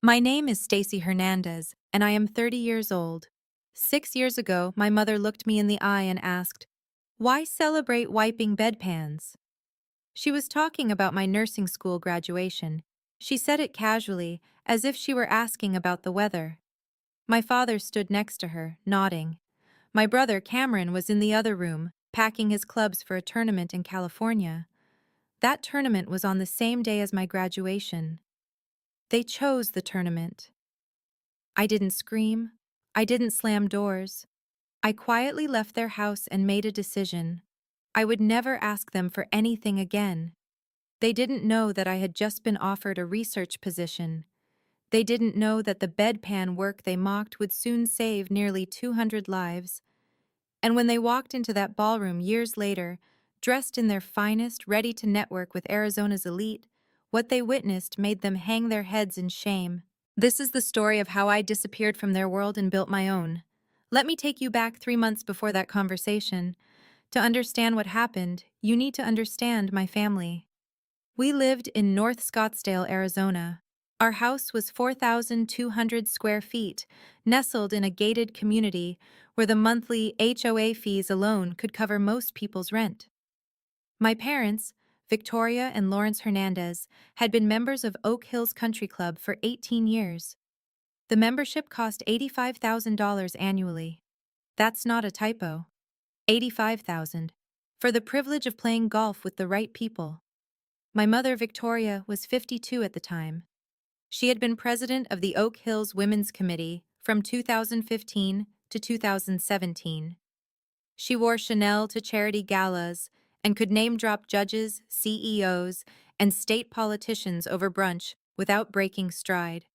My name is Stacy Hernandez, and I am 30 years old. 6 years ago, my mother looked me in the eye and asked, "Why celebrate wiping bedpans?" She was talking about my nursing school graduation. She said it casually, as if she were asking about the weather. My father stood next to her, nodding. My brother Cameron was in the other room, packing his clubs for a tournament in California. That tournament was on the same day as my graduation. They chose the tournament. I didn't scream. I didn't slam doors. I quietly left their house and made a decision. I would never ask them for anything again. They didn't know that I had just been offered a research position. They didn't know that the bedpan work they mocked would soon save nearly 200 lives. And when they walked into that ballroom years later, dressed in their finest, ready to network with Arizona's elite, what they witnessed made them hang their heads in shame. This is the story of how I disappeared from their world and built my own. Let me take you back 3 months before that conversation. To understand what happened, you need to understand my family. We lived in North Scottsdale, Arizona. Our house was 4,200 square feet, nestled in a gated community where the monthly HOA fees alone could cover most people's rent. My parents, Victoria and Lawrence Hernandez, had been members of Oak Hills Country Club for 18 years. The membership cost $85,000 annually. That's not a typo. 85,000 for the privilege of playing golf with the right people. My mother, Victoria, was 52 at the time. She had been president of the Oak Hills Women's Committee from 2015 to 2017. She wore Chanel to charity galas and could name-drop judges, CEOs, and state politicians over brunch without breaking stride.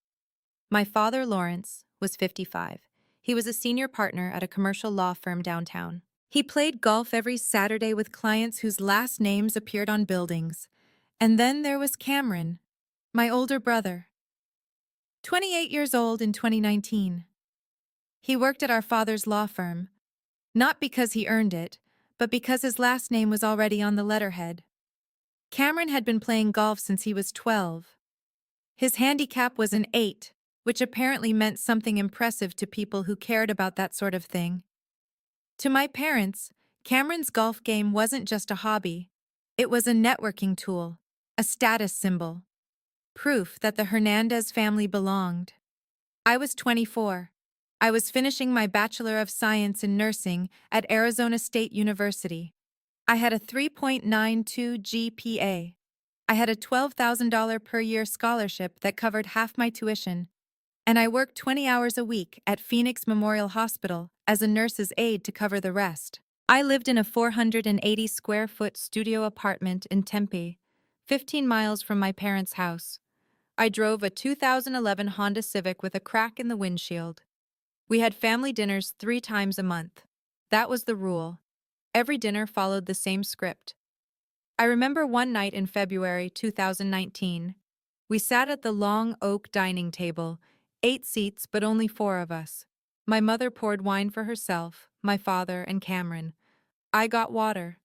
My father, Lawrence, was 55. He was a senior partner at a commercial law firm downtown. He played golf every Saturday with clients whose last names appeared on buildings. And then there was Cameron, my older brother. 28 years old in 2019. He worked at our father's law firm, not because he earned it, but because his last name was already on the letterhead. Cameron had been playing golf since he was 12. His handicap was an 8, which apparently meant something impressive to people who cared about that sort of thing. To my parents, Cameron's golf game wasn't just a hobby. It was a networking tool, a status symbol, proof that the Hernandez family belonged. I was 24. I was finishing my Bachelor of Science in Nursing at Arizona State University. I had a 3.92 GPA. I had a $12,000 per year scholarship that covered half my tuition, and I worked 20 hours a week at Phoenix Memorial Hospital as a nurse's aide to cover the rest. I lived in a 480 square foot studio apartment in Tempe, 15 miles from my parents' house. I drove a 2011 Honda Civic with a crack in the windshield. We had family dinners 3 times a month. That was the rule. Every dinner followed the same script. I remember one night in February 2019. We sat at the long oak dining table, 8 seats but only 4 of us. My mother poured wine for herself, my father, and Cameron. I got water,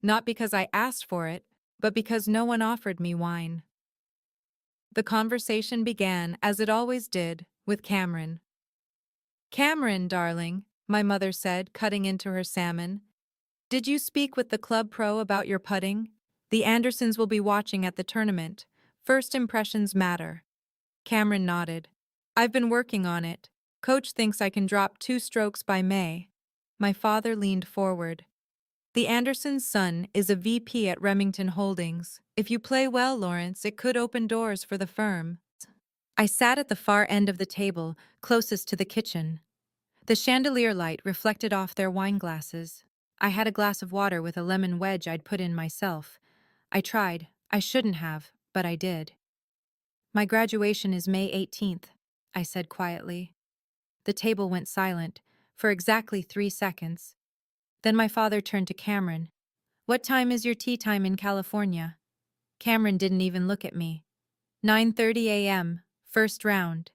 not because I asked for it, but because no one offered me wine. The conversation began, as it always did, with Cameron. "Cameron, darling," my mother said, cutting into her salmon. "Did you speak with the club pro about your putting? The Andersons will be watching at the tournament. First impressions matter." Cameron nodded. "I've been working on it. Coach thinks I can drop 2 strokes by May." My father leaned forward. "The Andersons' son is a VP at Remington Holdings. If you play well, Lawrence, it could open doors for the firm." I sat at the far end of the table, closest to the kitchen. The chandelier light reflected off their wine glasses. I had a glass of water with a lemon wedge I'd put in myself. I tried. I shouldn't have, but I did. "My graduation is May 18th, I said quietly. The table went silent, for exactly 3 seconds. Then my father turned to Cameron. "What time is your tea time in California?" Cameron didn't even look at me. 9:30 a.m., first round.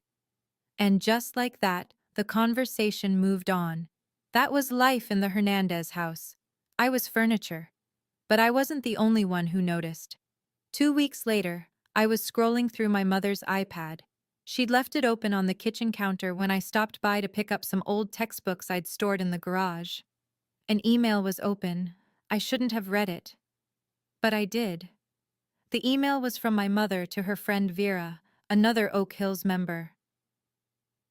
And just like that, the conversation moved on. That was life in the Hernandez house. I was furniture. But I wasn't the only one who noticed. 2 weeks later, I was scrolling through my mother's iPad. She'd left it open on the kitchen counter when I stopped by to pick up some old textbooks I'd stored in the garage. An email was open. I shouldn't have read it. But I did. The email was from my mother to her friend Vera, another Oak Hills member.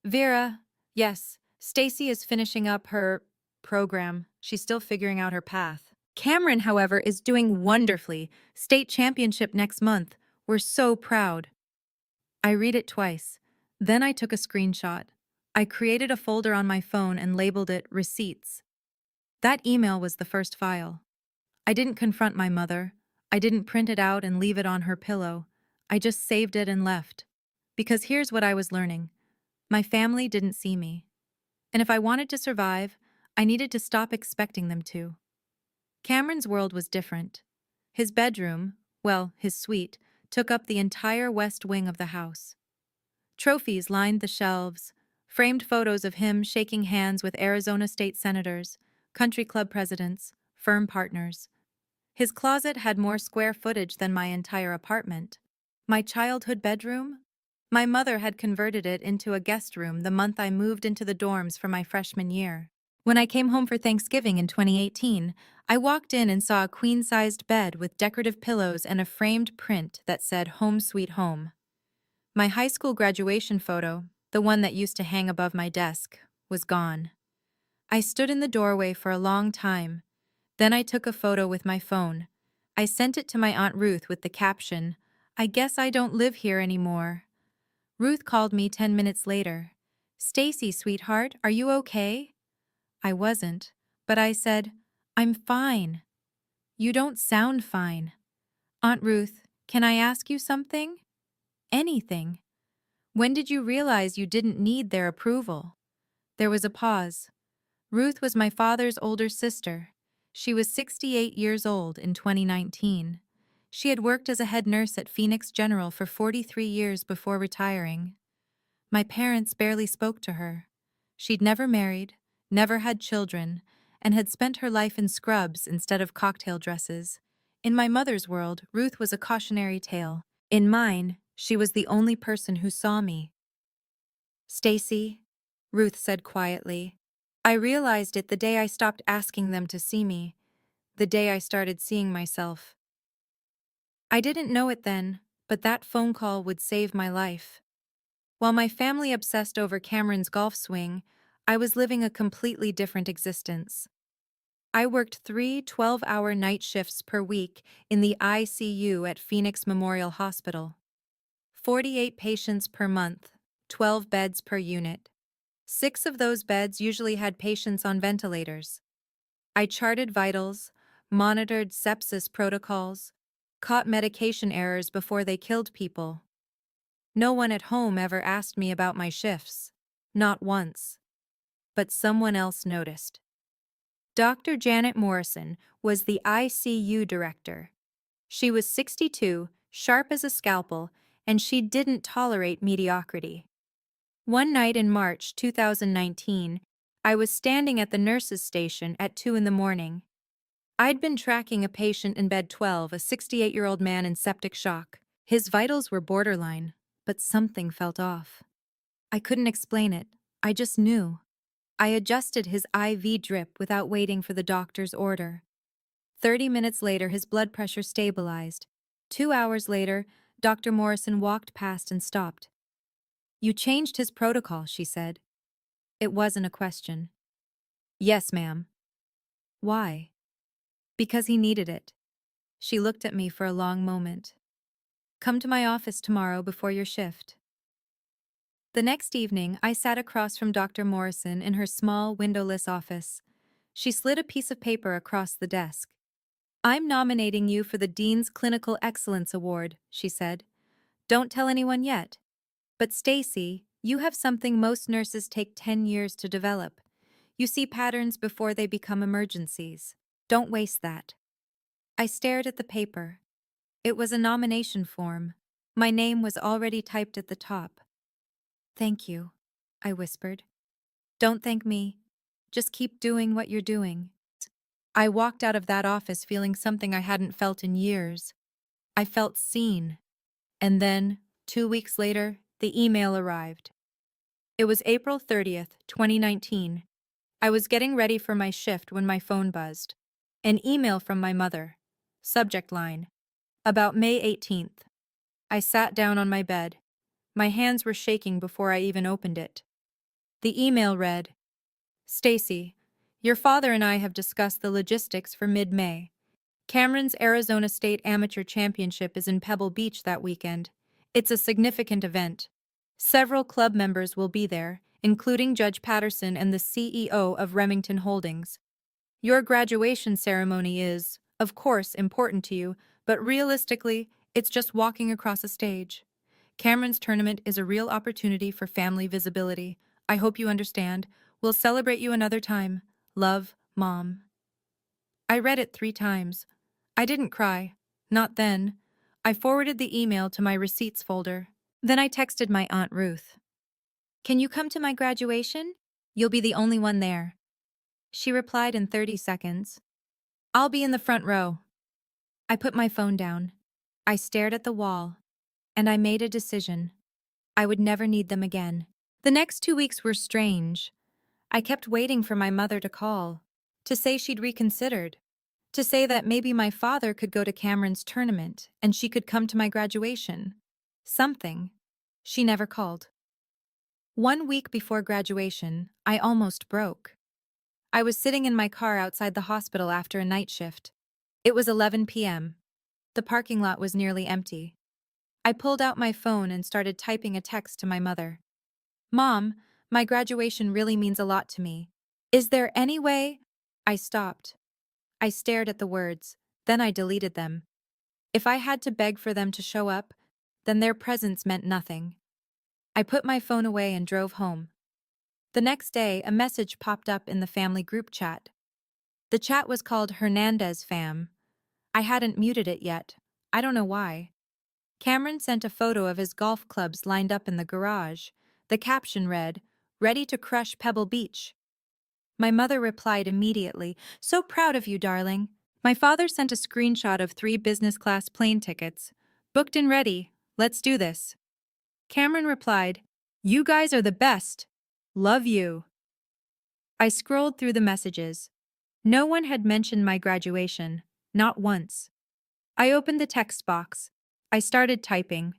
Vera, yes, Stacy is finishing up her program. She's still figuring out her path. Cameron, however, is doing wonderfully. State championship next month. We're so proud. I read it twice. Then I took a screenshot. I created a folder on my phone and labeled it Receipts. That email was the first file. I didn't confront my mother. I didn't print it out and leave it on her pillow. I just saved it and left. Because here's what I was learning. My family didn't see me. And if I wanted to survive, I needed to stop expecting them to. Cameron's world was different. His bedroom, well, his suite, took up the entire west wing of the house. Trophies lined the shelves, framed photos of him shaking hands with Arizona state senators, country club presidents, firm partners. His closet had more square footage than my entire apartment. My childhood bedroom? My mother had converted it into a guest room the month I moved into the dorms for my freshman year. When I came home for Thanksgiving in 2018, I walked in and saw a queen-sized bed with decorative pillows and a framed print that said Home Sweet Home. My high school graduation photo, the one that used to hang above my desk, was gone. I stood in the doorway for a long time. Then I took a photo with my phone. I sent it to my Aunt Ruth with the caption, "I guess I don't live here anymore." Ruth called me 10 minutes later. "Stacy, sweetheart, are you okay?" I wasn't, but I said, "I'm fine." "You don't sound fine." "Aunt Ruth, can I ask you something?" "Anything." "When did you realize you didn't need their approval?" There was a pause. Ruth was my father's older sister. She was 68 years old in 2019. She had worked as a head nurse at Phoenix General for 43 years before retiring. My parents barely spoke to her. She'd never married, never had children, and had spent her life in scrubs instead of cocktail dresses. In my mother's world, Ruth was a cautionary tale. In mine, she was the only person who saw me. "Stacy," Ruth said quietly, "I realized it the day I stopped asking them to see me, the day I started seeing myself. I didn't know it then, but that phone call would save my life. While my family obsessed over Cameron's golf swing, I was living a completely different existence. I worked 3 12-hour night shifts per week in the ICU at Phoenix Memorial Hospital. 48 patients per month, 12 beds per unit. 6 of those beds usually had patients on ventilators. I charted vitals, monitored sepsis protocols, caught medication errors before they killed people. No one at home ever asked me about my shifts. Not once. But someone else noticed. Dr. Janet Morrison was the ICU director. She was 62, sharp as a scalpel, and she didn't tolerate mediocrity. One night in March 2019, I was standing at the nurse's station at 2 in the morning. I'd been tracking a patient in bed 12, a 68-year-old man in septic shock. His vitals were borderline, but something felt off. I couldn't explain it. I just knew. I adjusted his IV drip without waiting for the doctor's order. 30 minutes later, his blood pressure stabilized. 2 hours later, Dr. Morrison walked past and stopped. "You changed his protocol," she said. It wasn't a question. "Yes, ma'am." "Why?" "Because he needed it." She looked at me for a long moment. "Come to my office tomorrow before your shift." The next evening, I sat across from Dr. Morrison in her small, windowless office. She slid a piece of paper across the desk. "I'm nominating you for the Dean's Clinical Excellence Award," she said. "Don't tell anyone yet. But Stacy, you have something most nurses take 10 years to develop. You see patterns before they become emergencies. Don't waste that." I stared at the paper. It was a nomination form. My name was already typed at the top. "Thank you," I whispered. "Don't thank me. Just keep doing what you're doing." I walked out of that office feeling something I hadn't felt in years. I felt seen. And then, 2 weeks later, The email arrived. It was April 30th, 2019. I was getting ready for my shift when my phone buzzed. An email from my mother. Subject line: about May 18th. I sat down on my bed. My hands were shaking before I even opened it. The email read, Stacy, your father and I have discussed the logistics for mid-May. Cameron's Arizona State Amateur Championship is in Pebble Beach that weekend. It's a significant event. Several club members will be there, including Judge Patterson and the CEO of Remington Holdings. Your graduation ceremony is, of course, important to you, but realistically, it's just walking across a stage. Cameron's tournament is a real opportunity for family visibility. I hope you understand. We'll celebrate you another time. Love, Mom. I read it 3 times. I didn't cry. Not then. I forwarded the email to my receipts folder. Then I texted my Aunt Ruth. Can you come to my graduation? You'll be the only one there. She replied in 30 seconds. I'll be in the front row. I put my phone down. I stared at the wall. And I made a decision. I would never need them again. The next 2 weeks were strange. I kept waiting for my mother to call, to say she'd reconsidered, to say that maybe my father could go to Cameron's tournament and she could come to my graduation. Something. She never called. 1 week before graduation, I almost broke. I was sitting in my car outside the hospital after a night shift. It was 11 p.m. The parking lot was nearly empty. I pulled out my phone and started typing a text to my mother. Mom, my graduation really means a lot to me. Is there any way? I stopped. I stared at the words, then I deleted them. If I had to beg for them to show up, then their presence meant nothing. I put my phone away and drove home. The next day, a message popped up in the family group chat. The chat was called Hernandez Fam. I hadn't muted it yet. I don't know why. Cameron sent a photo of his golf clubs lined up in the garage. The caption read, Ready to crush Pebble Beach. My mother replied immediately, So proud of you, darling. My father sent a screenshot of 3 business-class plane tickets. Booked and ready. Let's do this. Cameron replied, You guys are the best. Love you. I scrolled through the messages. No one had mentioned my graduation, not once. I opened the text box. I started typing.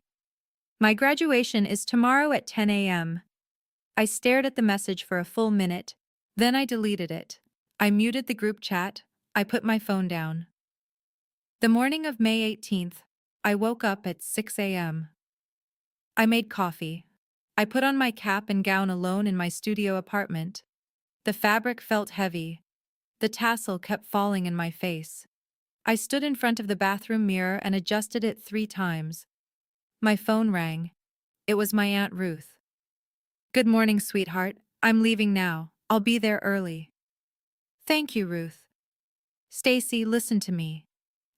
My graduation is tomorrow at 10 a.m. I stared at the message for a full minute, then I deleted it. I muted the group chat. I put my phone down. The morning of May 18th, I woke up at 6 a.m. I made coffee. I put on my cap and gown alone in my studio apartment. The fabric felt heavy. The tassel kept falling in my face. I stood in front of the bathroom mirror and adjusted it 3 times. My phone rang. It was my Aunt Ruth. Good morning, sweetheart. I'm leaving now. I'll be there early. Thank you, Ruth. Stacy, listen to me.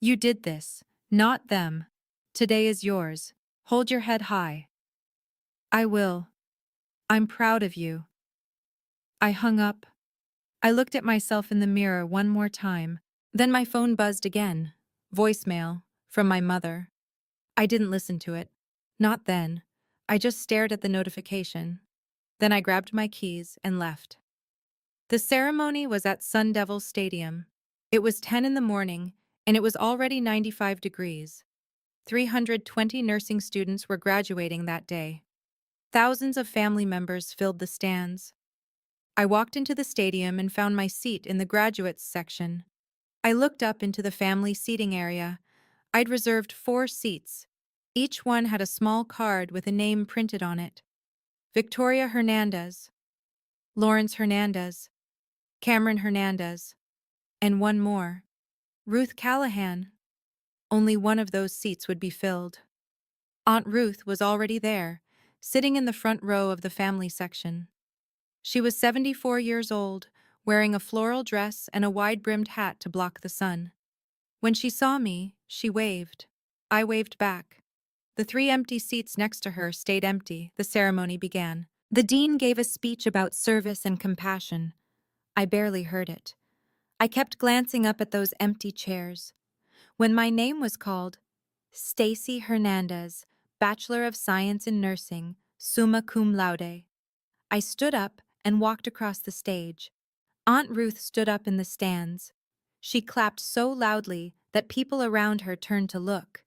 You did this, not them. Today is yours. Hold your head high. I will. I'm proud of you. I hung up. I looked at myself in the mirror one more time. Then my phone buzzed again. Voicemail, from my mother. I didn't listen to it. Not then. I just stared at the notification. Then I grabbed my keys and left. The ceremony was at Sun Devil Stadium. It was 10 in the morning, and it was already 95 degrees. 320 nursing students were graduating that day. Thousands of family members filled the stands. I walked into the stadium and found my seat in the graduates section. I looked up into the family seating area. I'd reserved 4 seats. Each one had a small card with a name printed on it. Victoria Hernandez, Lawrence Hernandez, Cameron Hernandez, and one more, Ruth Callahan. Only one of those seats would be filled. Aunt Ruth was already there, sitting in the front row of the family section. She was 74 years old, wearing a floral dress and a wide-brimmed hat to block the sun. When she saw me, she waved. I waved back. The 3 empty seats next to her stayed empty. The ceremony began. The dean gave a speech about service and compassion. I barely heard it. I kept glancing up at those empty chairs. When my name was called, Stacy Hernandez, Bachelor of Science in Nursing, summa cum laude. I stood up and walked across the stage. Aunt Ruth stood up in the stands. She clapped so loudly that people around her turned to look.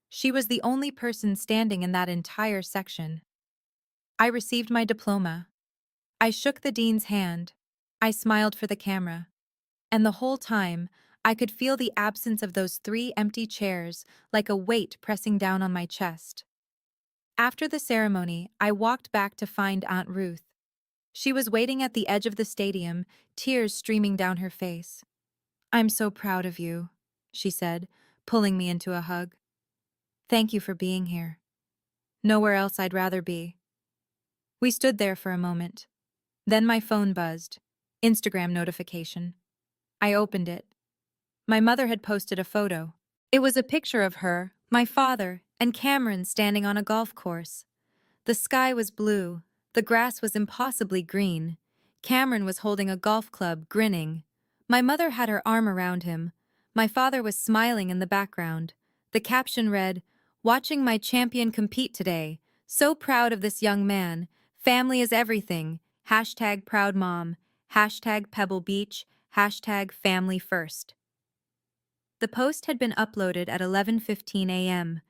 She was the only person standing in that entire section. I received my diploma. I shook the dean's hand. I smiled for the camera. And the whole time, I could feel the absence of those 3 empty chairs like a weight pressing down on my chest. After the ceremony, I walked back to find Aunt Ruth. She was waiting at the edge of the stadium, tears streaming down her face. "I'm so proud of you," she said, pulling me into a hug. "Thank you for being here. Nowhere else I'd rather be." We stood there for a moment. Then my phone buzzed. Instagram notification. I opened it. My mother had posted a photo. It was a picture of her, my father, and Cameron standing on a golf course. The sky was blue. The grass was impossibly green. Cameron was holding a golf club, grinning. My mother had her arm around him. My father was smiling in the background. The caption read, "Watching my champion compete today. So proud of this young man. Family is everything. Hashtag proud mom. Hashtag Pebble Beach. Hashtag family first." The post had been uploaded at 11:15 a.m.,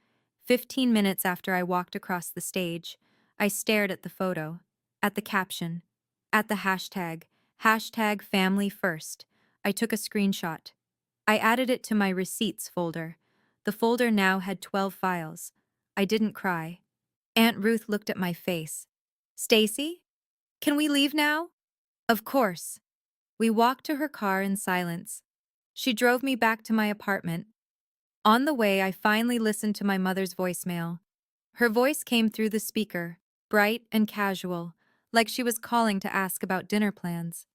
15 minutes after I walked across the stage. I stared at the photo, at the caption, at the hashtag, hashtag family first. I took a screenshot. I added it to my receipts folder. The folder now had 12 files. I didn't cry. Aunt Ruth looked at my face. "Stacy? Can we leave now?" "Of course." We walked to her car in silence. She drove me back to my apartment. On the way, I finally listened to my mother's voicemail. Her voice came through the speaker, bright and casual, like she was calling to ask about dinner plans.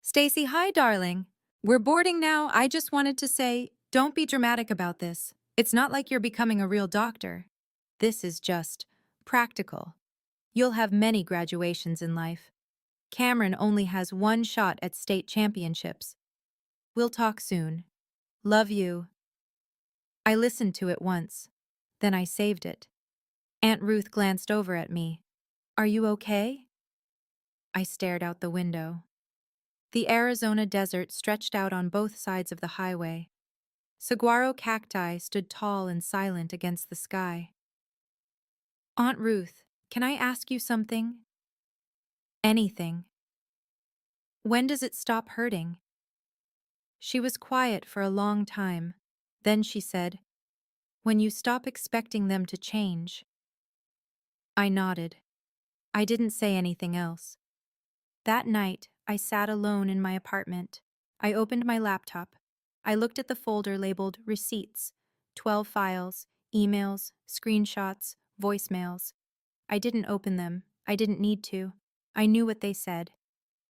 "Stacy, hi, darling. We're boarding now. I just wanted to say, don't be dramatic about this. It's not like you're becoming a real doctor. This is just practical. You'll have many graduations in life. Cameron only has one shot at state championships. We'll talk soon. Love you." I listened to it once. Then I saved it. Aunt Ruth glanced over at me. "Are you okay?" I stared out the window. The Arizona desert stretched out on both sides of the highway. Saguaro cacti stood tall and silent against the sky. "Aunt Ruth, can I ask you something?" "Anything." "When does it stop hurting?" She was quiet for a long time. Then she said, "When you stop expecting them to change." I nodded. I didn't say anything else. That night, I sat alone in my apartment. I opened my laptop. I looked at the folder labeled Receipts, 12 files, emails, screenshots, voicemails. I didn't open them. I didn't need to. I knew what they said.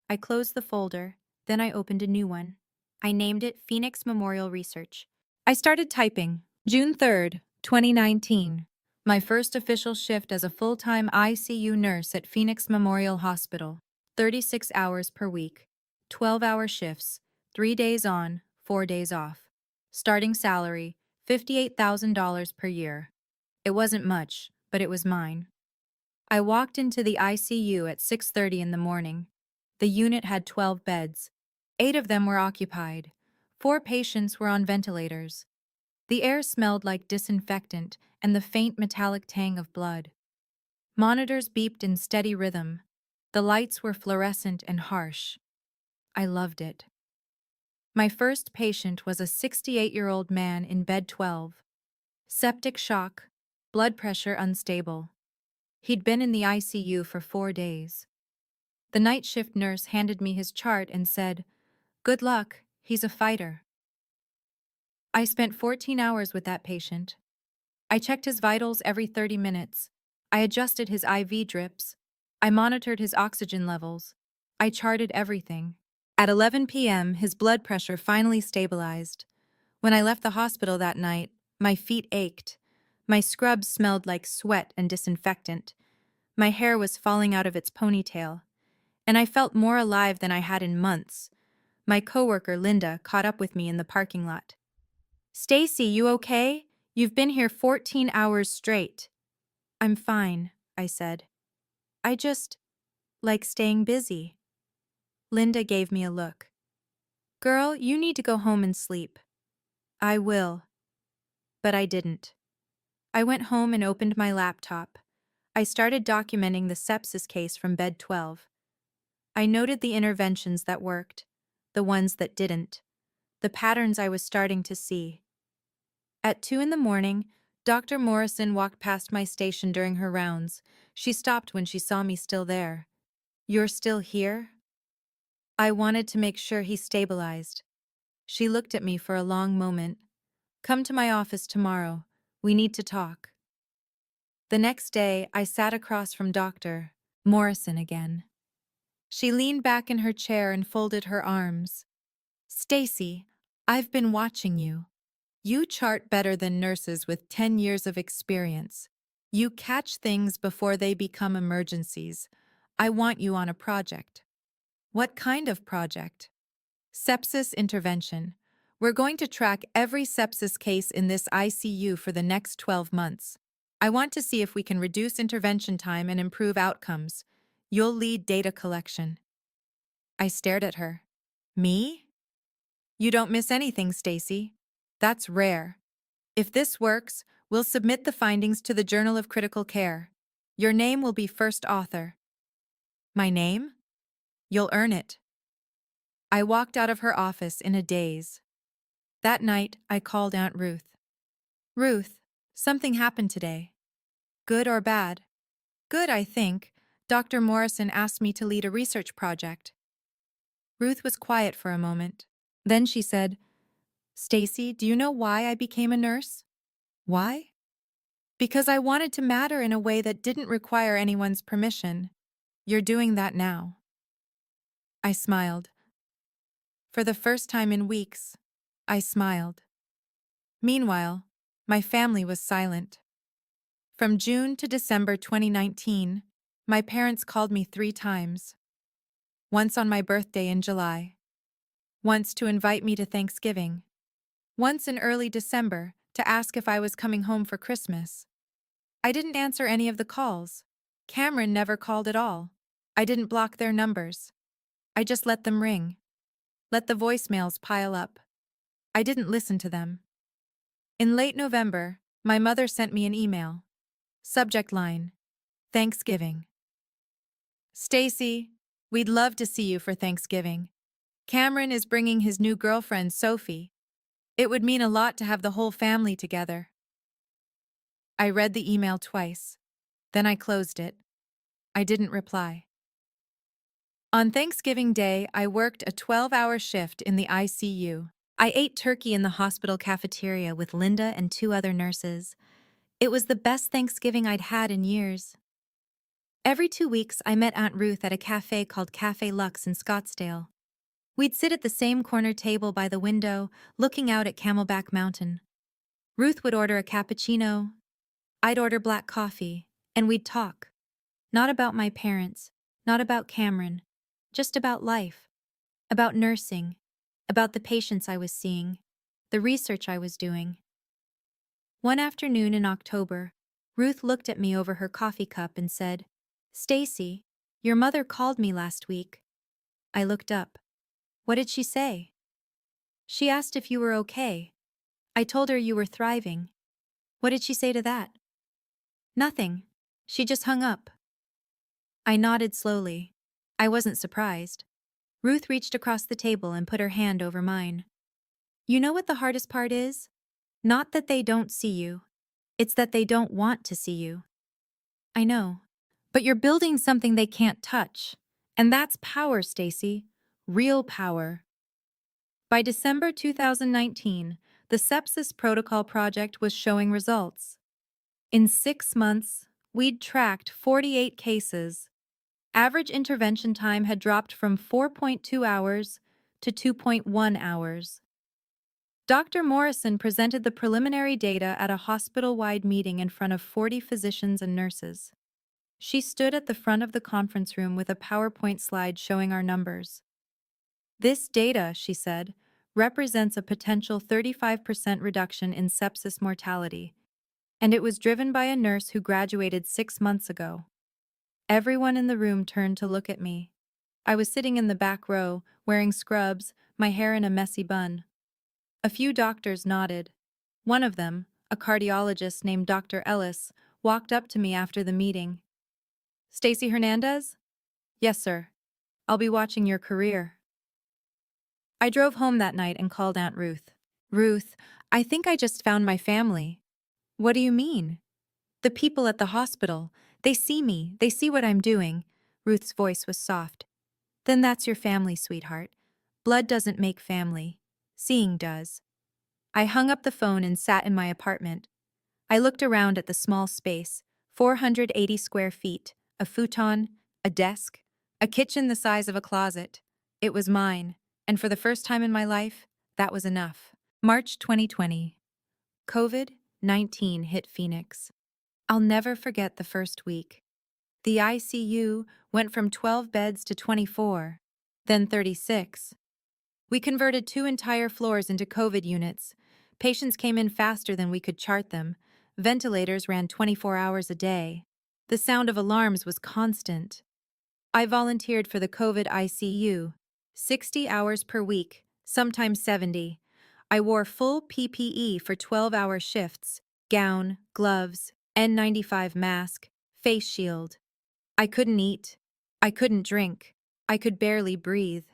I closed the folder, then I opened a new one. I named it Phoenix Memorial Research. I started typing. June 3rd, 2019. My first official shift as a full-time ICU nurse at Phoenix Memorial Hospital. 36 hours per week. 12-hour shifts. 3 days on, 4 days off. Starting salary, $58,000 per year. It wasn't much, but it was mine. I walked into the ICU at 6:30 in the morning. The unit had 12 beds. 8 of them were occupied. 4 patients were on ventilators. The air smelled like disinfectant and the faint metallic tang of blood. Monitors beeped in steady rhythm. The lights were fluorescent and harsh. I loved it. My first patient was a 68-year-old man in bed 12. Septic shock, blood pressure unstable. He'd been in the ICU for 4 days. The night shift nurse handed me his chart and said, "Good luck, he's a fighter." I spent 14 hours with that patient. I checked his vitals every 30 minutes. I adjusted his IV drips. I monitored his oxygen levels. I charted everything. At 11 p.m., his blood pressure finally stabilized. When I left the hospital that night, my feet ached. My scrubs smelled like sweat and disinfectant. My hair was falling out of its ponytail. And I felt more alive than I had in months. My coworker, Linda, caught up with me in the parking lot. "Stacy, you okay? You've been here 14 hours straight." "I'm fine," I said. I just like staying busy. Linda gave me a look. Girl, you need to go home and sleep. I will. But I didn't. I went home and opened my laptop. I started documenting the sepsis case from bed 12. I noted the interventions that worked, the ones that didn't, the patterns I was starting to see. At 2 in the morning, Dr. Morrison walked past my station during her rounds. She stopped when she saw me still there. You're still here? I wanted to make sure he stabilized. She looked at me for a long moment. Come to my office tomorrow. We need to talk. The next day, I sat across from Dr. Morrison again. She leaned back in her chair and folded her arms. Stacy, I've been watching you. You chart better than nurses with 10 years of experience. You catch things before they become emergencies. I want you on a project. What kind of project? Sepsis intervention. We're going to track every sepsis case in this ICU for the next 12 months. I want to see if we can reduce intervention time and improve outcomes. You'll lead data collection. I stared at her. Me? You don't miss anything, Stacy. That's rare. If this works, we'll submit the findings to the Journal of Critical Care. Your name will be first author. My name? You'll earn it. I walked out of her office in a daze. That night, I called Aunt Ruth. Ruth, something happened today. Good or bad? Good, I think. Dr. Morrison asked me to lead a research project. Ruth was quiet for a moment. Then she said, Stacy, do you know why I became a nurse? Why? Because I wanted to matter in a way that didn't require anyone's permission. You're doing that now. I smiled. For the first time in weeks, I smiled. Meanwhile, my family was silent. From June to December 2019, my parents called me 3 times. Once on my birthday in July. Once to invite me to Thanksgiving. Once in early December to ask if I was coming home for Christmas. I didn't answer any of the calls. Cameron never called at all. I didn't block their numbers. I just let them ring. Let the voicemails pile up. I didn't listen to them. In late November, my mother sent me an email. Subject line: Thanksgiving. Stacy, we'd love to see you for Thanksgiving. Cameron is bringing his new girlfriend, Sophie. It would mean a lot to have the whole family together. I read the email twice. Then I closed it. I didn't reply. On Thanksgiving Day, I worked a 12-hour shift in the ICU. I ate turkey in the hospital cafeteria with Linda and 2 other nurses. It was the best Thanksgiving I'd had in years. Every 2 weeks, I met Aunt Ruth at a cafe called Cafe Lux in Scottsdale. We'd sit at the same corner table by the window, looking out at Camelback Mountain. Ruth would order a cappuccino. I'd order black coffee, and we'd talk. Not about my parents, not about Cameron, just about life, about nursing, about the patients I was seeing, the research I was doing. One afternoon in October, Ruth looked at me over her coffee cup and said, Stacy, your mother called me last week. I looked up. What did she say? She asked if you were okay. I told her you were thriving. What did she say to that? Nothing. She just hung up. I nodded slowly. I wasn't surprised. Ruth reached across the table and put her hand over mine. You know what the hardest part is? Not that they don't see you. It's that they don't want to see you. I know. But you're building something they can't touch. And that's power, Stacy. Real power. By December 2019, the Sepsis Protocol Project was showing results. In 6 months, we'd tracked 48 cases. Average intervention time had dropped from 4.2 hours to 2.1 hours. Dr. Morrison presented the preliminary data at a hospital-wide meeting in front of 40 physicians and nurses. She stood at the front of the conference room with a PowerPoint slide showing our numbers. This data, she said, represents a potential 35% reduction in sepsis mortality, and it was driven by a nurse who graduated 6 months ago. Everyone in the room turned to look at me. I was sitting in the back row, wearing scrubs, my hair in a messy bun. A few doctors nodded. One of them, a cardiologist named Dr. Ellis, walked up to me after the meeting. "Stacy Hernandez?" "Yes, sir. I'll be watching your career." I drove home that night and called Aunt Ruth. "Ruth, I think I just found my family." "What do you mean?" "The people at the hospital. They see me, they see what I'm doing." Ruth's voice was soft. "Then that's your family, sweetheart. Blood doesn't make family. Seeing does." I hung up the phone and sat in my apartment. I looked around at the small space, 480 square feet, a futon, a desk, a kitchen the size of a closet. It was mine, and for the first time in my life, that was enough. March 2020. COVID-19 hit Phoenix. I'll never forget the first week. The ICU went from 12 beds to 24, then 36. We converted 2 entire floors into COVID units. Patients came in faster than we could chart them. Ventilators ran 24 hours a day. The sound of alarms was constant. I volunteered for the COVID ICU, 60 hours per week, sometimes 70. I wore full PPE for 12-hour shifts, gown, gloves, N95 mask, face shield. I couldn't eat. I couldn't drink. I could barely breathe.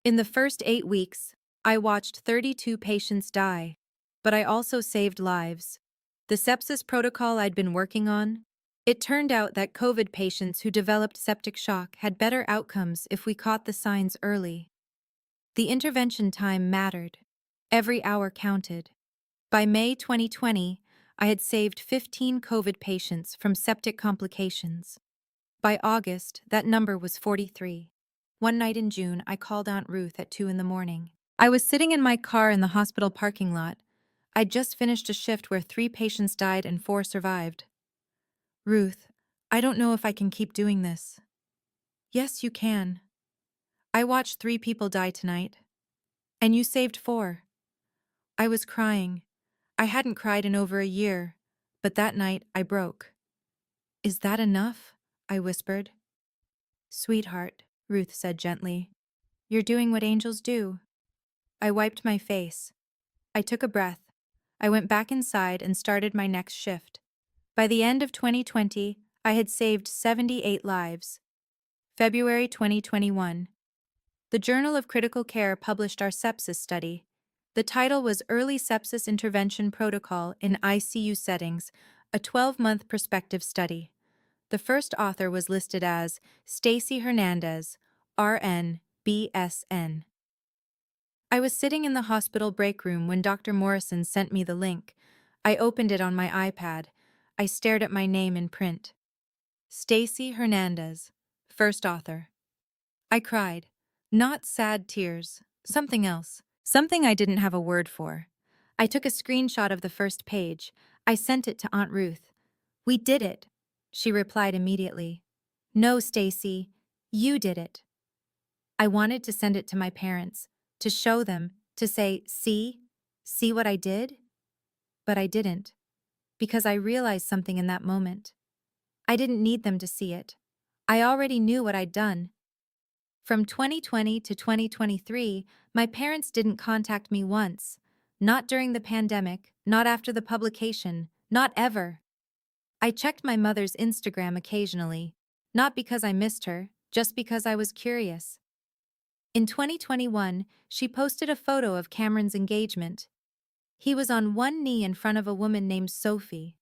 In the first 8 weeks, I watched 32 patients die, but I also saved lives. The sepsis protocol I'd been working on, it turned out that COVID patients who developed septic shock had better outcomes if we caught the signs early. The intervention time mattered. Every hour counted. By May 2020, I had saved 15 COVID patients from septic complications. By August, that number was 43. One night in June, I called Aunt Ruth at 2 in the morning. I was sitting in my car in the hospital parking lot. I'd just finished a shift where 3 patients died and 4 survived. "Ruth, I don't know if I can keep doing this." "Yes, you can. I watched 3 people die tonight. And you saved 4. I was crying. I hadn't cried in over a year, but that night I broke. "Is that enough?" I whispered. "Sweetheart," Ruth said gently, "you're doing what angels do." I wiped my face. I took a breath. I went back inside and started my next shift. By the end of 2020, I had saved 78 lives. February 2021. The Journal of Critical Care published our sepsis study. The title was Early Sepsis Intervention Protocol in ICU Settings, a 12-month prospective study. The first author was listed as Stacy Hernandez, RN, BSN. I was sitting in the hospital break room when Dr. Morrison sent me the link. I opened it on my iPad. I stared at my name in print. Stacy Hernandez, first author. I cried. Not sad tears, something else. Something I didn't have a word for. I took a screenshot of the first page. I sent it to Aunt Ruth. "We did it," she replied immediately. "No, Stacy, you did it." I wanted to send it to my parents, to show them, to say, see what I did? But I didn't, because I realized something in that moment. I didn't need them to see it. I already knew what I'd done. From 2020 to 2023, my parents didn't contact me once. Not during the pandemic, not after the publication, not ever. I checked my mother's Instagram occasionally, not because I missed her, just because I was curious. In 2021, she posted a photo of Cameron's engagement. He was on one knee in front of a woman named Sophie.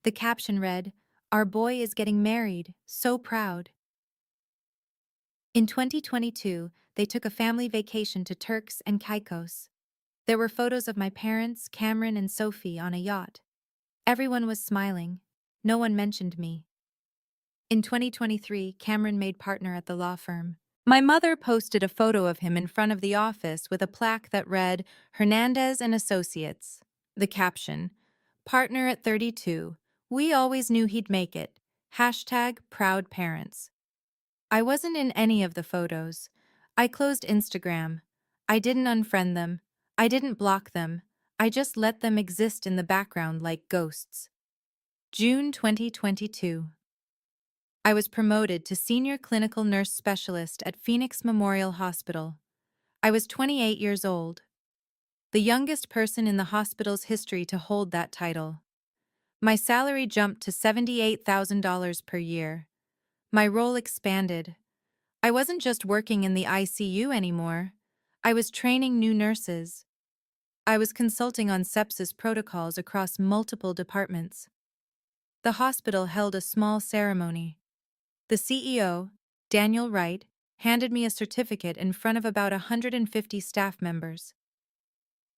The caption read, "Our boy is getting married, so proud." In 2022, they took a family vacation to Turks and Caicos. There were photos of my parents, Cameron, and Sophie on a yacht. Everyone was smiling. No one mentioned me. In 2023, Cameron made partner at the law firm. My mother posted a photo of him in front of the office with a plaque that read, "Hernandez and Associates." The caption, "Partner at 32. We always knew he'd make it. Hashtag proud parents." I wasn't in any of the photos. I closed Instagram. I didn't unfriend them. I didn't block them. I just let them exist in the background like ghosts. June 2022. I was promoted to Senior Clinical Nurse Specialist at Phoenix Memorial Hospital. I was 28 years old, the youngest person in the hospital's history to hold that title. My salary jumped to $78,000 per year. My role expanded. I wasn't just working in the ICU anymore. I was training new nurses. I was consulting on sepsis protocols across multiple departments. The hospital held a small ceremony. The CEO, Daniel Wright, handed me a certificate in front of about 150 staff members.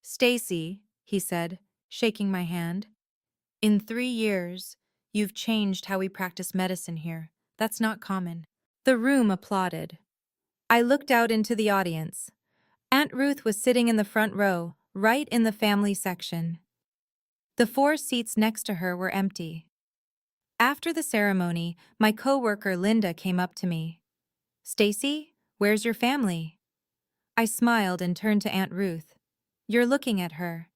"Stacy," he said, shaking my hand, "in 3 years, you've changed how we practice medicine here. That's not common." The room applauded. I looked out into the audience. Aunt Ruth was sitting in the front row, right in the family section. The 4 seats next to her were empty. After the ceremony, my coworker Linda came up to me. "Stacy, where's your family?" I smiled and turned to Aunt Ruth. "You're looking at her."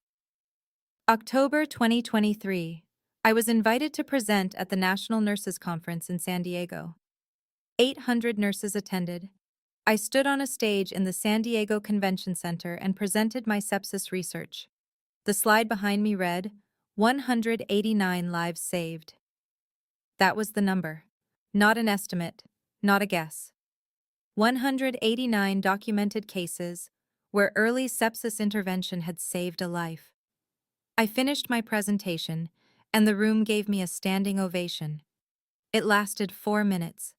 October 2023. I was invited to present at the National Nurses Conference in San Diego. 800 nurses attended. I stood on a stage in the San Diego Convention Center and presented my sepsis research. The slide behind me read, 189 lives saved. That was the number. Not an estimate, not a guess. 189 documented cases where early sepsis intervention had saved a life. I finished my presentation, and the room gave me a standing ovation. It lasted 4 minutes.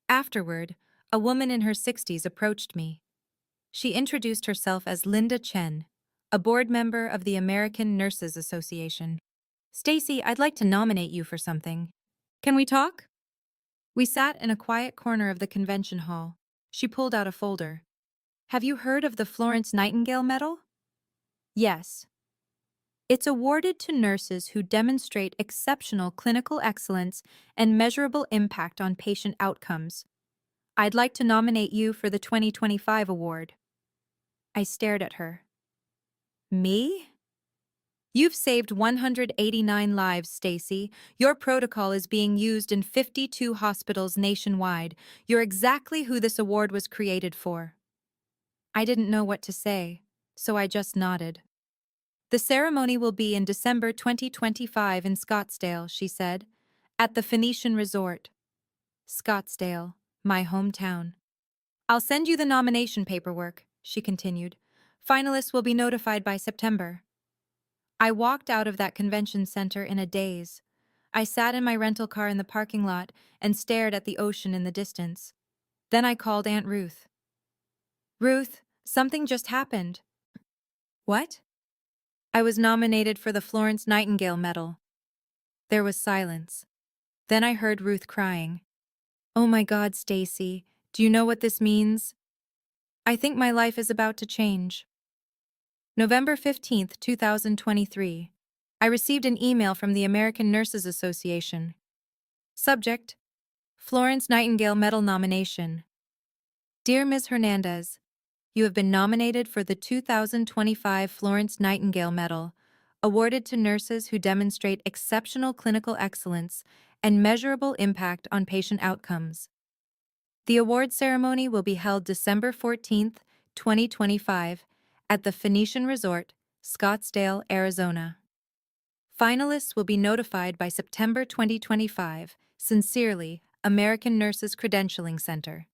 Afterward, a woman in her 60s approached me. She introduced herself as Linda Chen, a board member of the American Nurses Association. "Stacy, I'd like to nominate you for something. Can we talk?" We sat in a quiet corner of the convention hall. She pulled out a folder. "Have you heard of the Florence Nightingale Medal?" "Yes." "It's awarded to nurses who demonstrate exceptional clinical excellence and measurable impact on patient outcomes. I'd like to nominate you for the 2025 award." I stared at her. "Me?" "You've saved 189 lives, Stacy. Your protocol is being used in 52 hospitals nationwide. You're exactly who this award was created for." I didn't know what to say, so I just nodded. "The ceremony will be in December 2025 in Scottsdale," she said, "at the Phoenician Resort." Scottsdale, my hometown. "I'll send you the nomination paperwork," she continued. "Finalists will be notified by September." I walked out of that convention center in a daze. I sat in my rental car in the parking lot and stared at the ocean in the distance. Then I called Aunt Ruth. "Ruth, something just happened." "What?" "I was nominated for the Florence Nightingale Medal." There was silence. Then I heard Ruth crying. "Oh my God, Stacy, do you know what this means? I think my life is about to change." November 15th, 2023. I received an email from the American Nurses Association. Subject: Florence Nightingale Medal Nomination. Dear Ms. Hernandez, you have been nominated for the 2025 Florence Nightingale Medal, awarded to nurses who demonstrate exceptional clinical excellence and measurable impact on patient outcomes. The award ceremony will be held December 14th, 2025, at the Phoenician Resort, Scottsdale, Arizona. Finalists will be notified by September 2025. Sincerely, American Nurses Credentialing Center.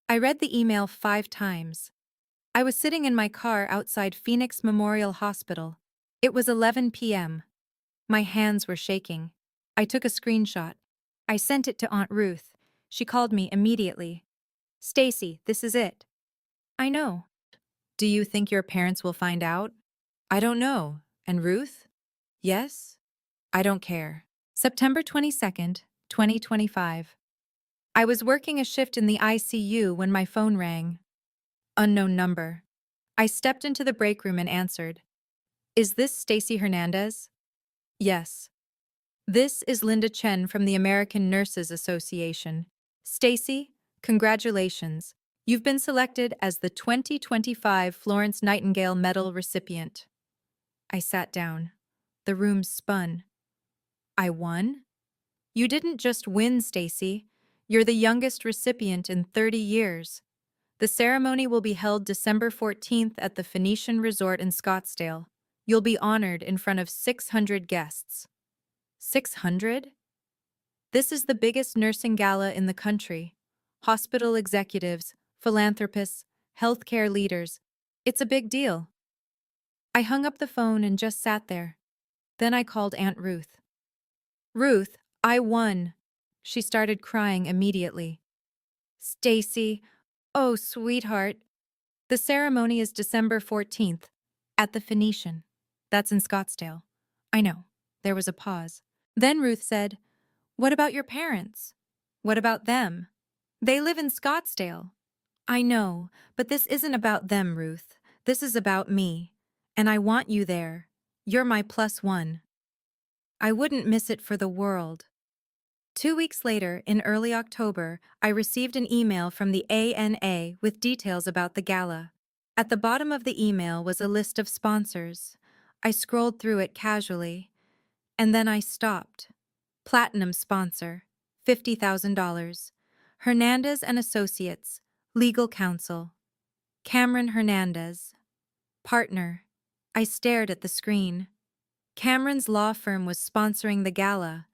I read the email 5 times. I was sitting in my car outside Phoenix Memorial Hospital. It was 11 p.m. My hands were shaking. I took a screenshot. I sent it to Aunt Ruth. She called me immediately. "Stacy, this is it." "I know." "Do you think your parents will find out?" "I don't know." "And Ruth?" "Yes." "I don't care." September 22nd, 2025. I was working a shift in the ICU when my phone rang. Unknown number. I stepped into the break room and answered. "Is this Stacy Hernandez?" "Yes." "This is Linda Chen from the American Nurses Association. Stacy, congratulations. You've been selected as the 2025 Florence Nightingale Medal recipient." I sat down. The room spun. "I won?" You didn't just win, Stacy. You're the youngest recipient in 30 years. The ceremony will be held December 14th at the Phoenician Resort in Scottsdale. You'll be honored in front of 600 guests. 600? This is the biggest nursing gala in the country. Hospital executives, philanthropists, healthcare leaders. It's a big deal. I hung up the phone and just sat there. Then I called Aunt Ruth. Ruth, I won. She started crying immediately. Stacy, oh, sweetheart. The ceremony is December 14th, at the Phoenician. That's in Scottsdale. I know. There was a pause. Then Ruth said, what about your parents? What about them? They live in Scottsdale. I know, but this isn't about them, Ruth. This is about me. And I want you there. You're my +1. I wouldn't miss it for the world. 2 weeks later, in early October, I received an email from the ANA with details about the gala. At the bottom of the email was a list of sponsors. I scrolled through it casually, and then I stopped. Platinum sponsor, $50,000. Hernandez and Associates, legal counsel. Cameron Hernandez, partner. I stared at the screen. Cameron's law firm was sponsoring the gala,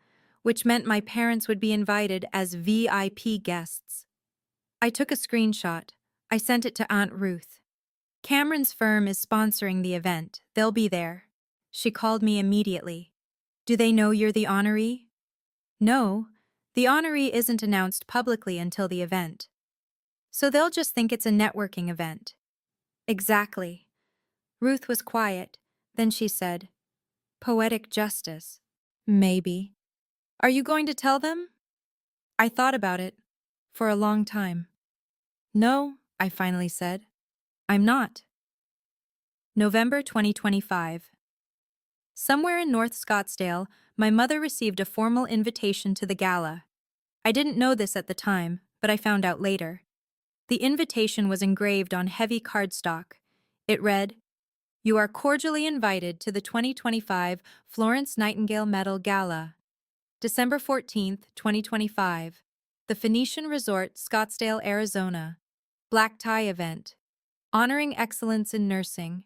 which meant my parents would be invited as VIP guests. I took a screenshot. I sent it to Aunt Ruth. Cameron's firm is sponsoring the event. They'll be there. She called me immediately. Do they know you're the honoree? No, the honoree isn't announced publicly until the event. So they'll just think it's a networking event. Exactly. Ruth was quiet. Then she said, poetic justice. Maybe. Are you going to tell them? I thought about it. For a long time. No, I finally said. I'm not. November 2025. Somewhere in North Scottsdale, my mother received a formal invitation to the gala. I didn't know this at the time, but I found out later. The invitation was engraved on heavy cardstock. It read, "You are cordially invited to the 2025 Florence Nightingale Medal Gala. December 14th, 2025. The Phoenician Resort, Scottsdale, Arizona. Black tie event. Honoring excellence in nursing."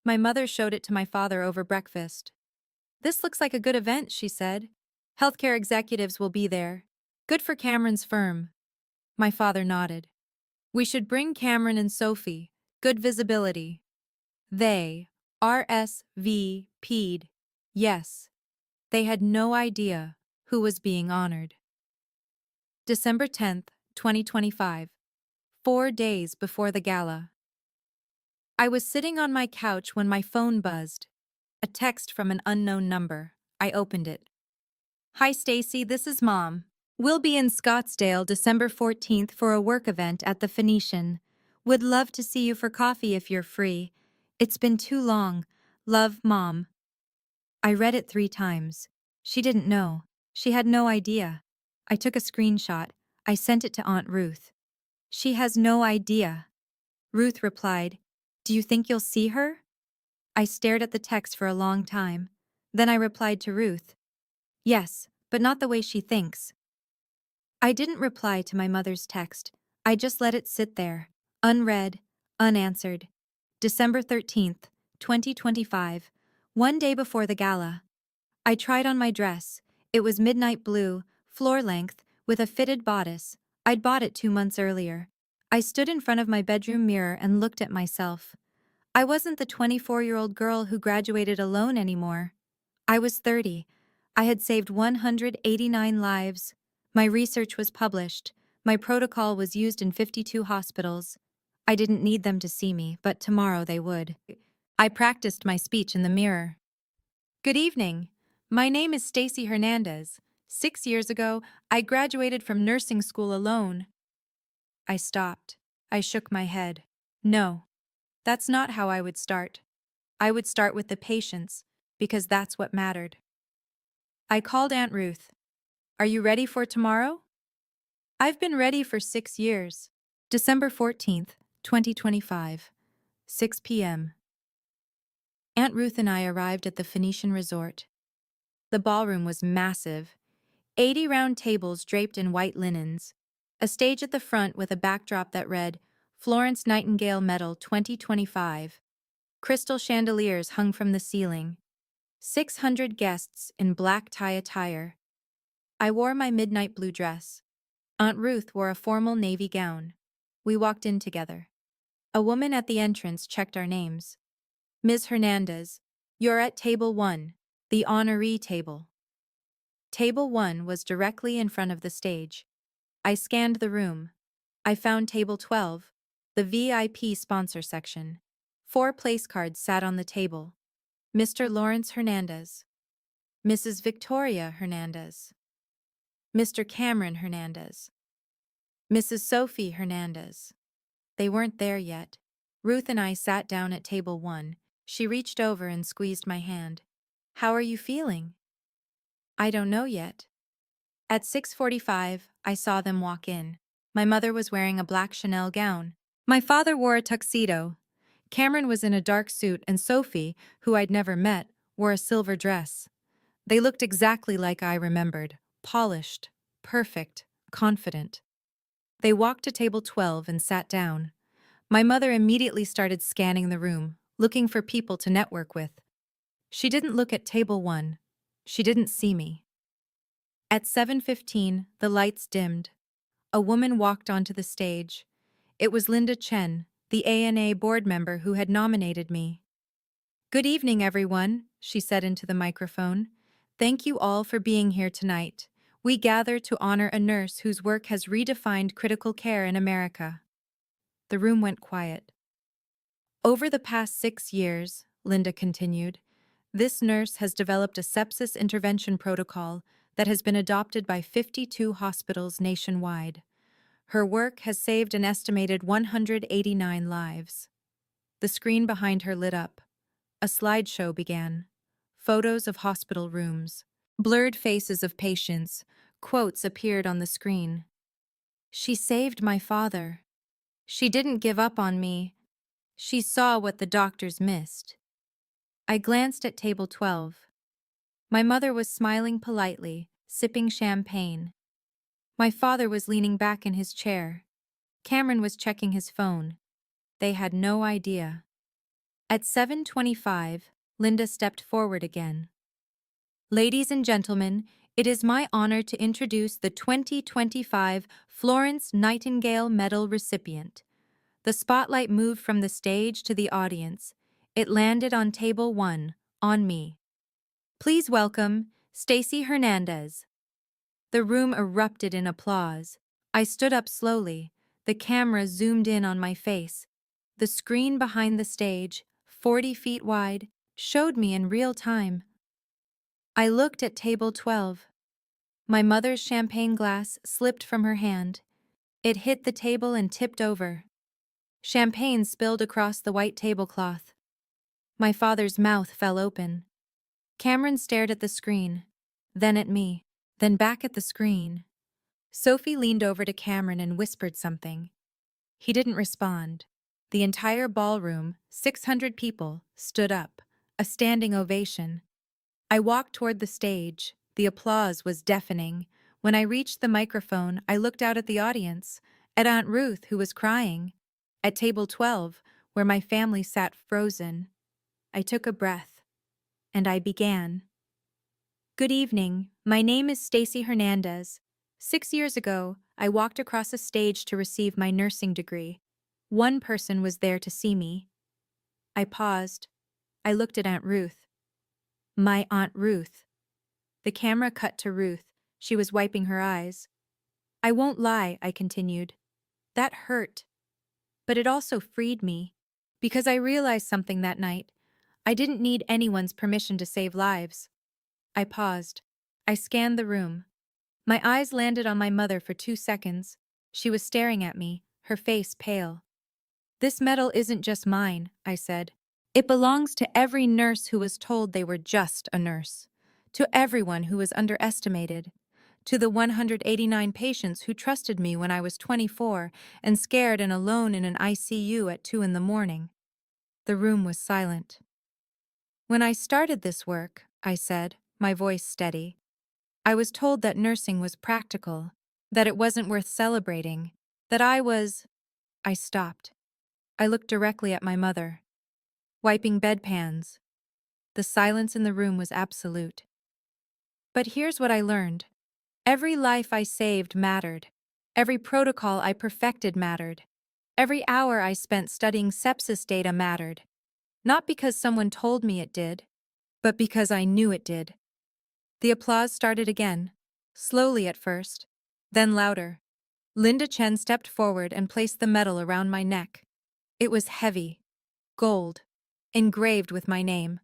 My mother showed it to my father over breakfast. This looks like a good event, she said. Healthcare executives will be there. Good for Cameron's firm. My father nodded. We should bring Cameron and Sophie. Good visibility. They RSVP'd. Yes. They had no idea who was being honored. December 10th, 2025. 4 days before the gala. I was sitting on my couch when my phone buzzed. A text from an unknown number. I opened it. Hi Stacy, this is Mom. We'll be in Scottsdale December 14th for a work event at the Phoenician. Would love to see you for coffee if you're free. It's been too long. Love, Mom. I read it 3 times. She didn't know. She had no idea. I took a screenshot. I sent it to Aunt Ruth. She has no idea. Ruth replied, Do you think you'll see her? I stared at the text for a long time. Then I replied to Ruth, Yes, but not the way she thinks. I didn't reply to my mother's text. I just let it sit there, unread, unanswered. December 13th, 2025, 1 day before the gala. I tried on my dress. It was midnight blue, floor length, with a fitted bodice. I'd bought it 2 months earlier. I stood in front of my bedroom mirror and looked at myself. I wasn't the 24-year-old girl who graduated alone anymore. I was 30. I had saved 189 lives. My research was published. My protocol was used in 52 hospitals. I didn't need them to see me, but tomorrow they would. I practiced my speech in the mirror. Good evening. My name is Stacy Hernandez. 6 years ago, I graduated from nursing school alone. I stopped. I shook my head. No, that's not how I would start. I would start with the patients, because that's what mattered. I called Aunt Ruth. Are you ready for tomorrow? I've been ready for 6 years. December 14th, 2025, 6 p.m. Aunt Ruth and I arrived at the Phoenician Resort. The ballroom was massive. 80 round tables draped in white linens. A stage at the front with a backdrop that read, Florence Nightingale Medal 2025. Crystal chandeliers hung from the ceiling. 600 guests in black tie attire. I wore my midnight blue dress. Aunt Ruth wore a formal navy gown. We walked in together. A woman at the entrance checked our names. Ms. Hernandez, you're at table 1, the honoree table. Table 1 was directly in front of the stage. I scanned the room. I found table 12, the VIP sponsor section. 4 place cards sat on the table. Mr. Lawrence Hernandez, Mrs. Victoria Hernandez, Mr. Cameron Hernandez, Mrs. Sophie Hernandez. They weren't there yet. Ruth and I sat down at table 1. She reached over and squeezed my hand. How are you feeling? I don't know yet. At 6:45, I saw them walk in. My mother was wearing a black Chanel gown. My father wore a tuxedo. Cameron was in a dark suit and Sophie, who I'd never met, wore a silver dress. They looked exactly like I remembered, polished, perfect, confident. They walked to table 12 and sat down. My mother immediately started scanning the room, looking for people to network with. She didn't look at table 1. She didn't see me. At 7:15, the lights dimmed. A woman walked onto the stage. It was Linda Chen, the ANA board member who had nominated me. Good evening, everyone, she said into the microphone. Thank you all for being here tonight. We gather to honor a nurse whose work has redefined critical care in America. The room went quiet. Over the past 6 years, Linda continued, this nurse has developed a sepsis intervention protocol that has been adopted by 52 hospitals nationwide. Her work has saved an estimated 189 lives. The screen behind her lit up. A slideshow began. Photos of hospital rooms. Blurred faces of patients. Quotes appeared on the screen. She saved my father. She didn't give up on me. She saw what the doctors missed. I glanced at table 12. My mother was smiling politely, sipping champagne. My father was leaning back in his chair. Cameron was checking his phone. They had no idea. At 7:25, Linda stepped forward again. Ladies and gentlemen, it is my honor to introduce the 2025 Florence Nightingale Medal recipient. The spotlight moved from the stage to the audience. It landed on table 1, on me. Please welcome Stacy Hernandez. The room erupted in applause. I stood up slowly. The camera zoomed in on my face. The screen behind the stage, 40 feet wide, showed me in real time. I looked at table 12. My mother's champagne glass slipped from her hand. It hit the table and tipped over. Champagne spilled across the white tablecloth. My father's mouth fell open. Cameron stared at the screen, then at me, then back at the screen. Sophie leaned over to Cameron and whispered something. He didn't respond. The entire ballroom, 600 people, stood up, a standing ovation. I walked toward the stage. The applause was deafening. When I reached the microphone, I looked out at the audience, at Aunt Ruth, who was crying, at table 12, where my family sat frozen. I took a breath, and I began. Good evening, my name is Stacy Hernandez. 6 years ago, I walked across a stage to receive my nursing degree. One person was there to see me. I paused. I looked at Aunt Ruth. My Aunt Ruth. The camera cut to Ruth. She was wiping her eyes. I won't lie, I continued. That hurt. But it also freed me. Because I realized something that night. I didn't need anyone's permission to save lives. I paused. I scanned the room. My eyes landed on my mother for 2 seconds. She was staring at me, her face pale. This medal isn't just mine, I said. It belongs to every nurse who was told they were just a nurse. To everyone who was underestimated. To the 189 patients who trusted me when I was 24 and scared and alone in an ICU at 2 in the morning. The room was silent. When I started this work, I said, my voice steady, I was told that nursing was practical, that it wasn't worth celebrating, that I stopped. I looked directly at my mother, wiping bedpans. The silence in the room was absolute. But here's what I learned. Every life I saved mattered. Every protocol I perfected mattered. Every hour I spent studying sepsis data mattered. Not because someone told me it did, but because I knew it did. The applause started again, slowly at first, then louder. Linda Chen stepped forward and placed the medal around my neck. It was heavy, gold, engraved with my name.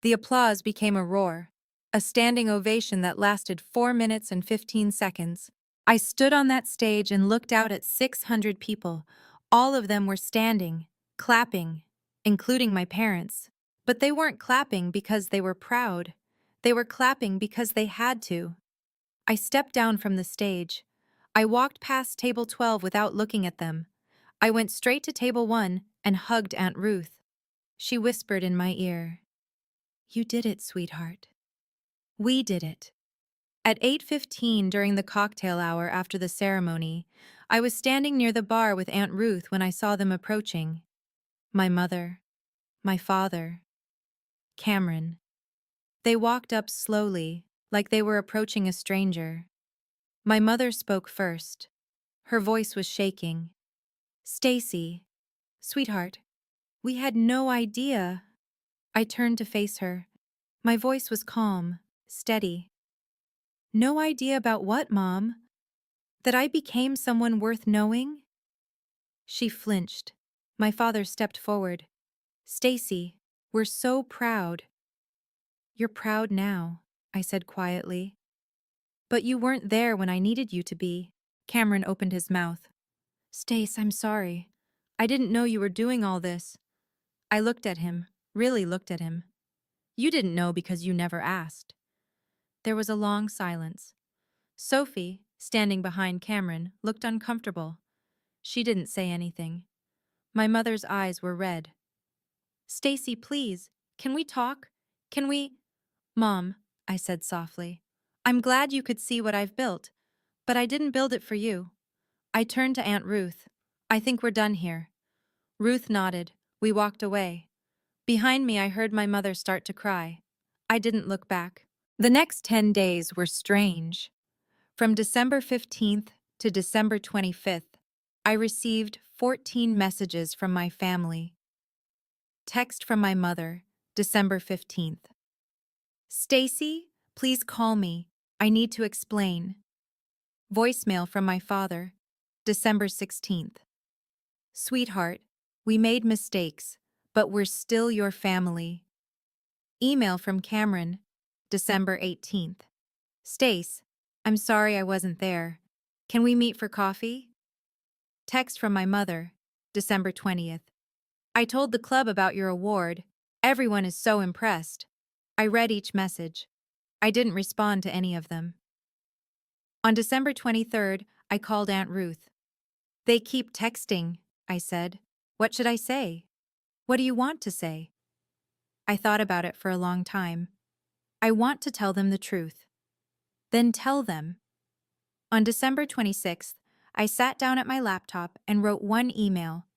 The applause became a roar, a standing ovation that lasted 4 minutes and 15 seconds. I stood on that stage and looked out at 600 people. All of them were standing, clapping, including my parents. But they weren't clapping because they were proud. They were clapping because they had to. I stepped down from the stage. I walked past table 12 without looking at them. I went straight to table 1 and hugged Aunt Ruth. She whispered in my ear, "You did it, sweetheart. We did it." At 8:15 during the cocktail hour after the ceremony, I was standing near the bar with Aunt Ruth when I saw them approaching. My mother, my father, Cameron. They walked up slowly, like they were approaching a stranger. My mother spoke first. Her voice was shaking. "Stacy, sweetheart, we had no idea." I turned to face her. My voice was calm, steady. "No idea about what, Mom? That I became someone worth knowing?" She flinched. My father stepped forward. "Stacy, we're so proud." "You're proud now," I said quietly. "But you weren't there when I needed you to be." Cameron opened his mouth. "Stace, I'm sorry. I didn't know you were doing all this." I looked at him, really looked at him. "You didn't know because you never asked." There was a long silence. Sophie, standing behind Cameron, looked uncomfortable. She didn't say anything. My mother's eyes were red. "Stacy, please, can we talk? Can we—" "Mom," I said softly, "I'm glad you could see what I've built, but I didn't build it for you." I turned to Aunt Ruth. "I think we're done here." Ruth nodded. We walked away. Behind me, I heard my mother start to cry. I didn't look back. The next 10 days were strange. From December 15th to December 25th, I received 14 messages from my family. Text from my mother, December 15th. "Stacy, please call me. I need to explain." Voicemail from my father, December 16th. "Sweetheart, we made mistakes, but we're still your family." Email from Cameron, December 18th. "Stace, I'm sorry I wasn't there. Can we meet for coffee?" Text from my mother, December 20th. "I told the club about your award. Everyone is so impressed." I read each message. I didn't respond to any of them. On December 23rd, I called Aunt Ruth. "They keep texting," I said. "What should I say?" "What do you want to say?" I thought about it for a long time. "I want to tell them the truth." "Then tell them." On December 26th, I sat down at my laptop and wrote one email.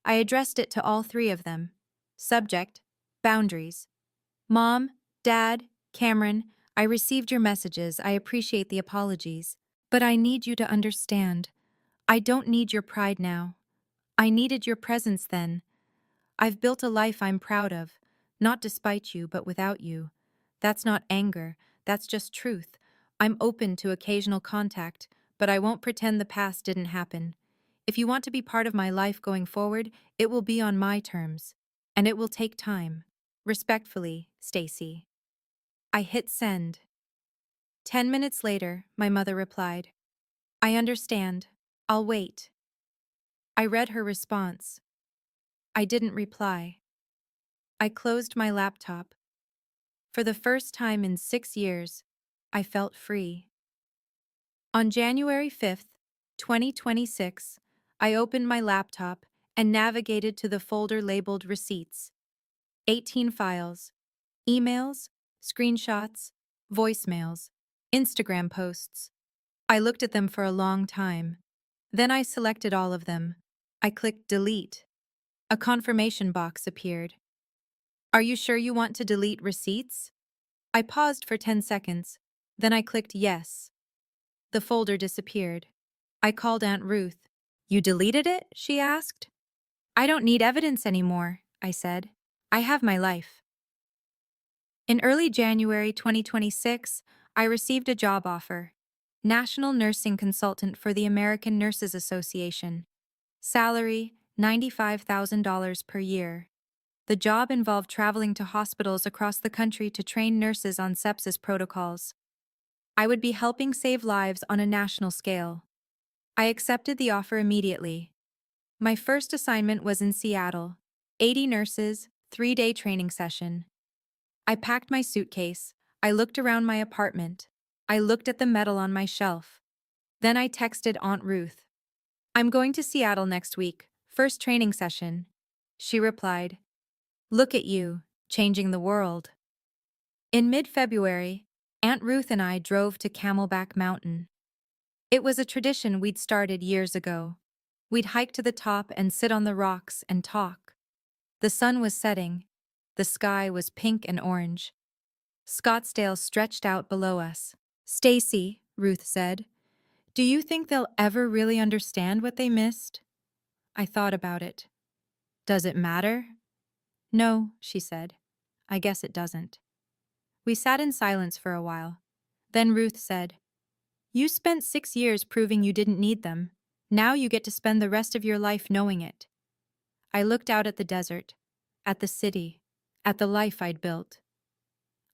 I addressed it to all three of them. Subject: boundaries. "Mom, Dad, Cameron, I received your messages. I appreciate the apologies. But I need you to understand. I don't need your pride now. I needed your presence then. I've built a life I'm proud of, not despite you, but without you. That's not anger, that's just truth. I'm open to occasional contact, but I won't pretend the past didn't happen. If you want to be part of my life going forward, it will be on my terms. And it will take time. Respectfully, Stacy." I hit send. 10 minutes later, my mother replied, "I understand. I'll wait." I read her response. I didn't reply. I closed my laptop. For the first time in 6 years, I felt free. On January 5th, 2026, I opened my laptop and navigated to the folder labeled Receipts. 18 files, emails, screenshots, voicemails. Instagram posts. I looked at them for a long time. Then I selected all of them. I clicked delete. A confirmation box appeared. Are you sure you want to delete receipts? I paused for 10 seconds. Then I clicked yes. The folder disappeared. I called Aunt Ruth. You deleted it? She asked. I don't need evidence anymore, I said. I have my life. In early January 2026, I received a job offer. National Nursing Consultant for the American Nurses Association. Salary, $95,000 per year. The job involved traveling to hospitals across the country to train nurses on sepsis protocols. I would be helping save lives on a national scale. I accepted the offer immediately. My first assignment was in Seattle. 80 nurses, 3-day training session. I packed my suitcase. I looked around my apartment. I looked at the medal on my shelf. Then I texted Aunt Ruth. I'm going to Seattle next week, first training session. She replied, Look at you, changing the world. In mid-February, Aunt Ruth and I drove to Camelback Mountain. It was a tradition we'd started years ago. We'd hike to the top and sit on the rocks and talk. The sun was setting. The sky was pink and orange. Scottsdale stretched out below us. Stacy, Ruth said, do you think they'll ever really understand what they missed? I thought about it. Does it matter? No, she said. I guess it doesn't. We sat in silence for a while. Then Ruth said, You spent 6 years proving you didn't need them. Now you get to spend the rest of your life knowing it. I looked out at the desert, at the city, at the life I'd built.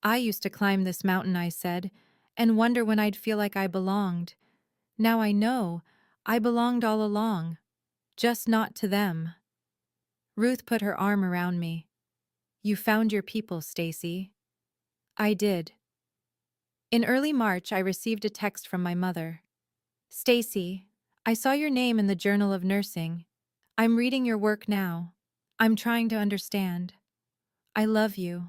I used to climb this mountain, I said, and wonder when I'd feel like I belonged. Now I know I belonged all along, just not to them. Ruth put her arm around me. You found your people, Stacy. I did. In early March, I received a text from my mother. Stacy, I saw your name in the Journal of Nursing. I'm reading your work now. I'm trying to understand. I love you.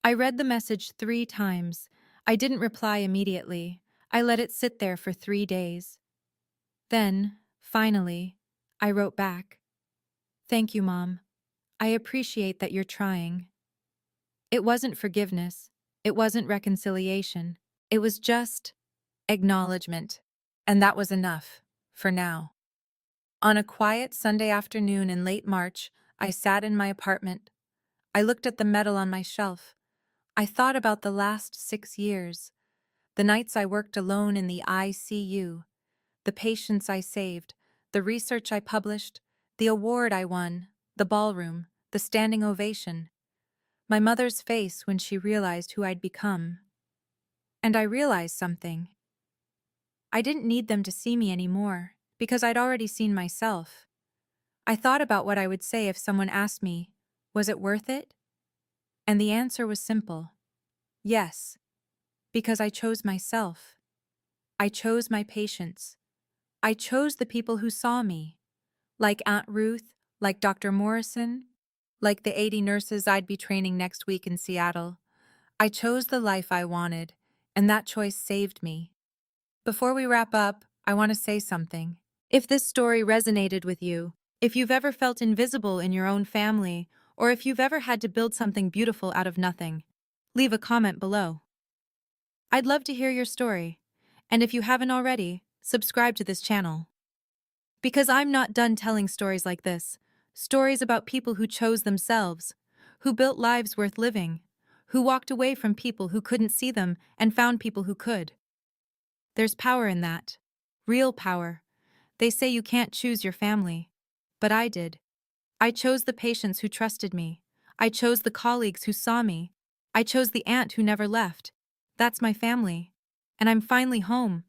I read the message 3 times. I didn't reply immediately. I let it sit there for 3 days. Then, finally, I wrote back. Thank you, Mom. I appreciate that you're trying. It wasn't forgiveness. It wasn't reconciliation. It was just acknowledgement. And that was enough, for now. On a quiet Sunday afternoon in late March, I sat in my apartment. I looked at the medal on my shelf. I thought about the last 6 years, the nights I worked alone in the ICU, the patients I saved, the research I published, the award I won, the ballroom, the standing ovation, my mother's face when she realized who I'd become. And I realized something. I didn't need them to see me anymore, because I'd already seen myself. I thought about what I would say if someone asked me, was it worth it? And the answer was simple. Yes, because I chose myself. I chose my patients. I chose the people who saw me, like Aunt Ruth, like Dr. Morrison, like the 80 nurses I'd be training next week in Seattle. I chose the life I wanted, and that choice saved me. Before we wrap up, I want to say something. If this story resonated with you, if you've ever felt invisible in your own family, or if you've ever had to build something beautiful out of nothing, leave a comment below. I'd love to hear your story. And if you haven't already, subscribe to this channel. Because I'm not done telling stories like this. Stories about people who chose themselves, who built lives worth living, who walked away from people who couldn't see them and found people who could. There's power in that. Real power. They say you can't choose your family. But I did. I chose the patients who trusted me. I chose the colleagues who saw me. I chose the aunt who never left. That's my family. And I'm finally home.